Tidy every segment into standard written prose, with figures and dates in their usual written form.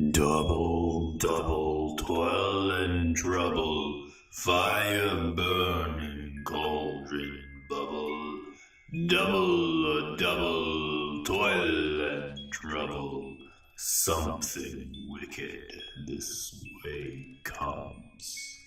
Double, double, toil and trouble, fire burning, cauldron bubble. Double, toil and trouble, something wicked this way comes.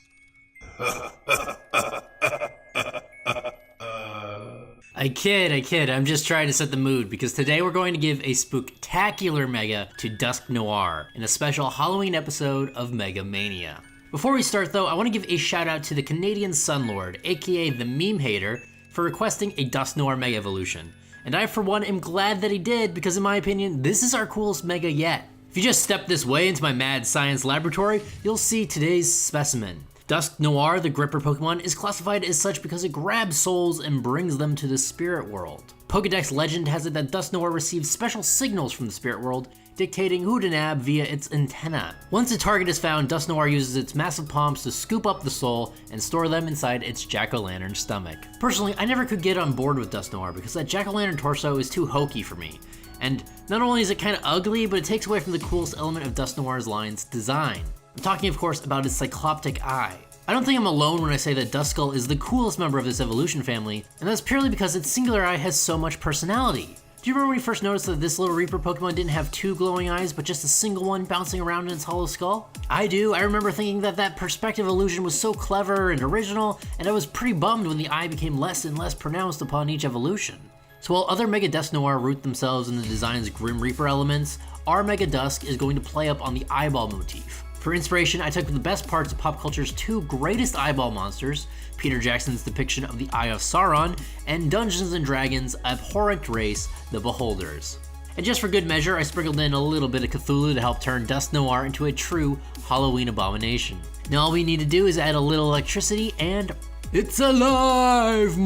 I kid, I'm just trying to set the mood because today we're going to give a spooktacular mega to Dusknoir in a special Halloween episode of Mega Mania. Before we start though, I want to give a shout out to the Canadian Sunlord, aka the Meme Hater, for requesting a Dusknoir Mega Evolution. And I for one am glad that he did because in my opinion, this is our coolest mega yet. If you just step this way into my mad science laboratory, you'll see today's specimen. Dusknoir, the Gripper Pokemon, is classified as such because it grabs souls and brings them to the spirit world. Pokedex legend has it that Dusknoir receives special signals from the spirit world, dictating who to nab via its antenna. Once a target is found, Dusknoir uses its massive palms to scoop up the soul and store them inside its jack-o'-lantern stomach. Personally, I never could get on board with Dusknoir because that jack-o'-lantern torso is too hokey for me. And not only is it kinda ugly, but it takes away from the coolest element of Dusknoir's line's design. I'm talking, of course, about its cycloptic eye. I don't think I'm alone when I say that Duskull is the coolest member of this evolution family, and that's purely because its singular eye has so much personality. Do you remember when you first noticed that this little Reaper Pokemon didn't have two glowing eyes, but just a single one bouncing around in its hollow skull? I do. I remember thinking that that perspective illusion was so clever and original, and I was pretty bummed when the eye became less and less pronounced upon each evolution. So while other Mega Dusknoir root themselves in the design's Grim Reaper elements, our Mega Dusk is going to play up on the eyeball motif. For inspiration, I took the best parts of pop culture's two greatest eyeball monsters, Peter Jackson's depiction of the Eye of Sauron, and Dungeons & Dragons' abhorrent race, the Beholders. And just for good measure, I sprinkled in a little bit of Cthulhu to help turn Dusknoir into a true Halloween abomination. Now all we need to do is add a little electricity and it's alive!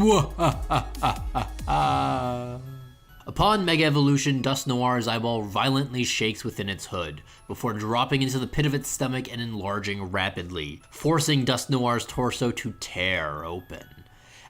Upon Mega Evolution, Dusknoir's eyeball violently shakes within its hood, before dropping into the pit of its stomach and enlarging rapidly, forcing Dusknoir's torso to tear open.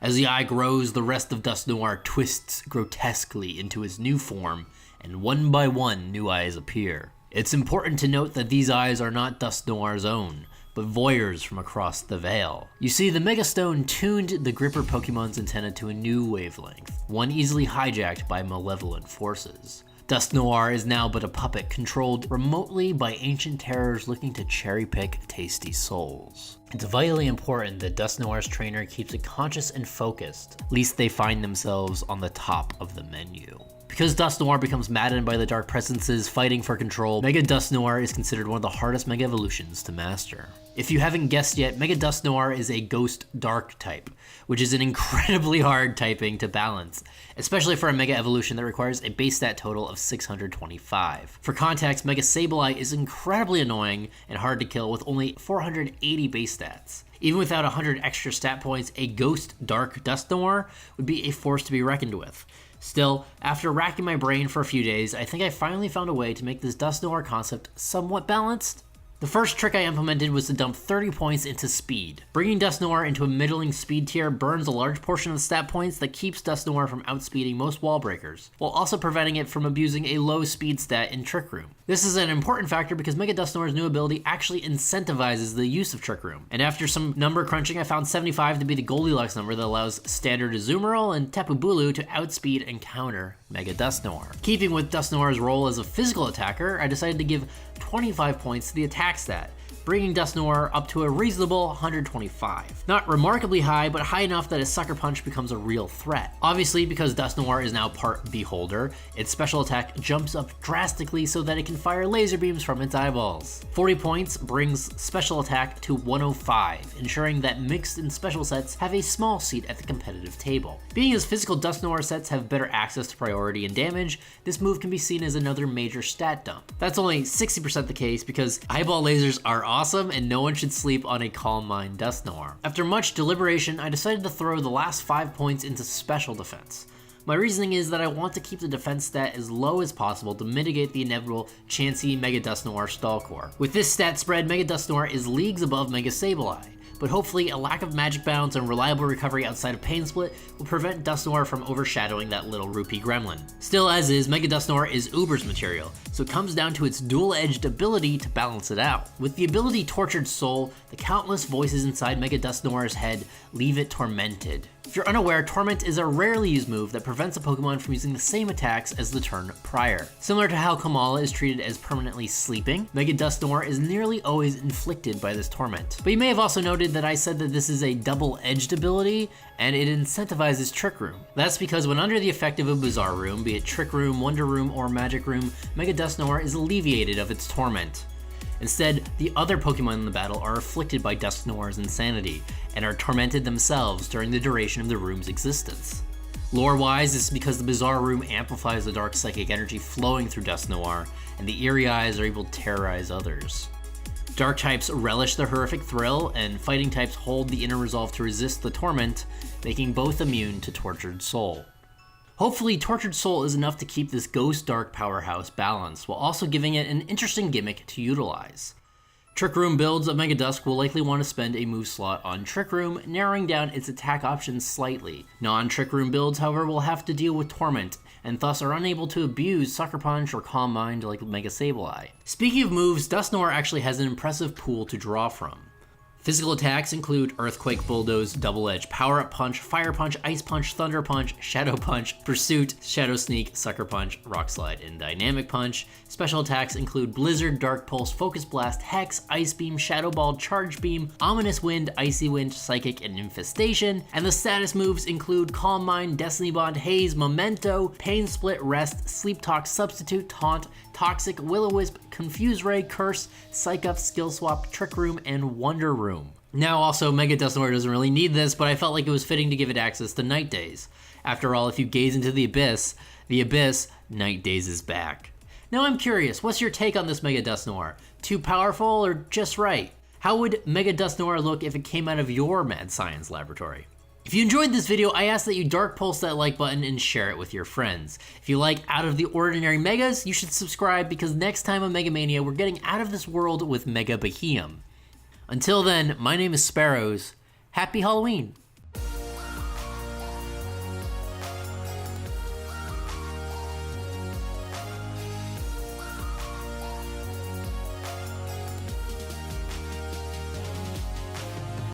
As the eye grows, the rest of Dusknoir twists grotesquely into its new form, and one by one new eyes appear. It's important to note that these eyes are not Dusknoir's own, but voyeurs from across the veil. You see, the Mega Stone tuned the Gripper Pokemon's antenna to a new wavelength, one easily hijacked by malevolent forces. Dusknoir is now but a puppet controlled remotely by ancient terrors looking to cherry-pick tasty souls. It's vitally important that Dusknoir's trainer keeps it conscious and focused, lest they find themselves on the top of the menu. Because Dusknoir becomes maddened by the dark presences fighting for control, Mega Dusknoir is considered one of the hardest Mega Evolutions to master. If you haven't guessed yet, Mega Dusknoir is a Ghost Dark type, which is an incredibly hard typing to balance, especially for a Mega Evolution that requires a base stat total of 625. For context, Mega Sableye is incredibly annoying and hard to kill with only 480 base stats. Even without 100 extra stat points, a Ghost Dark Dusknoir would be a force to be reckoned with. Still, after racking my brain for a few days, I think I finally found a way to make this Dusknoir concept somewhat balanced. The first trick I implemented was to dump 30 points into speed. Bringing Dusknoir into a middling speed tier burns a large portion of the stat points that keeps Dusknoir from outspeeding most wall breakers, while also preventing it from abusing a low speed stat in Trick Room. This is an important factor because Mega Dusknoir's new ability actually incentivizes the use of Trick Room, and after some number crunching I found 75 to be the Goldilocks number that allows Standard Azumarill and Tapu Bulu to outspeed and counter Mega Dusknoir. Keeping with Dusknoir's role as a physical attacker, I decided to give 25 points to the attack stat, bringing Dusknoir up to a reasonable 125. Not remarkably high, but high enough that a Sucker Punch becomes a real threat. Obviously, because Dusknoir is now part Beholder, its special attack jumps up drastically so that it can fire laser beams from its eyeballs. 40 points brings special attack to 105, ensuring that mixed and special sets have a small seat at the competitive table. Being as physical Dusknoir sets have better access to priority and damage, this move can be seen as another major stat dump. That's only 60% the case because eyeball lasers are awesome and no one should sleep on a Calm Mind Dusknoir. After much deliberation, I decided to throw the last 5 points into special defense. My reasoning is that I want to keep the defense stat as low as possible to mitigate the inevitable chancy Mega Dusknoir stall core. With this stat spread, Mega Dusknoir is leagues above Mega Sableye, but hopefully a lack of magic bounce and reliable recovery outside of Pain Split will prevent Dusknoir from overshadowing that little rupee gremlin. Still, as is, Mega Dusknoir is Uber's material, so it comes down to its dual-edged ability to balance it out. With the ability Tortured Soul, the countless voices inside Mega Dusknoir's head leave it tormented. If you're unaware, Torment is a rarely used move that prevents a Pokemon from using the same attacks as the turn prior. Similar to how Kamala is treated as permanently sleeping, Mega Dusknoir is nearly always inflicted by this torment. But you may have also noted that I said that this is a double-edged ability, and it incentivizes Trick Room. That's because when under the effect of a Bizarre Room, be it Trick Room, Wonder Room, or Magic Room, Mega Dusknoir is alleviated of its torment. Instead, the other Pokemon in the battle are afflicted by Dusknoir's insanity, and are tormented themselves during the duration of the room's existence. Lore-wise, this is because the Bizarre Room amplifies the dark psychic energy flowing through Dusknoir, and the Eerie Eyes are able to terrorize others. Dark types relish the horrific thrill, and fighting types hold the inner resolve to resist the torment, making both immune to Tortured Soul. Hopefully, Tortured Soul is enough to keep this Ghost Dark powerhouse balanced, while also giving it an interesting gimmick to utilize. Trick Room builds of Mega Dusk will likely want to spend a move slot on Trick Room, narrowing down its attack options slightly. Non-Trick Room builds, however, will have to deal with Torment, and thus are unable to abuse Sucker Punch or Calm Mind like Mega Sableye. Speaking of moves, Dusknoir actually has an impressive pool to draw from. Physical attacks include Earthquake Bulldoze, Double Edge, Power Up Punch, Fire Punch, Ice Punch, Thunder Punch, Shadow Punch, Pursuit, Shadow Sneak, Sucker Punch, Rock Slide, and Dynamic Punch. Special attacks include Blizzard, Dark Pulse, Focus Blast, Hex, Ice Beam, Shadow Ball, Charge Beam, Ominous Wind, Icy Wind, Psychic, and Infestation. And the status moves include Calm Mind, Destiny Bond, Haze, Memento, Pain Split, Rest, Sleep Talk, Substitute, Taunt, Toxic, Will-O-Wisp, Confuse Ray, Curse, Psych Up, Skill Swap, Trick Room, and Wonder Room. Now also, Mega Dusknoir doesn't really need this, but I felt like it was fitting to give it access to Night Daze. After all, if you gaze into the abyss, Night Daze is back. Now I'm curious, what's your take on this Mega Dusknoir? Too powerful or just right? How would Mega Dusknoir look if it came out of your mad science laboratory? If you enjoyed this video, I ask that you Dark Pulse that like button and share it with your friends. If you like Out of the Ordinary Megas, you should subscribe because next time on Mega Mania, we're getting out of this world with Mega Behemoth. Until then, my name is Sparrows. Happy Halloween!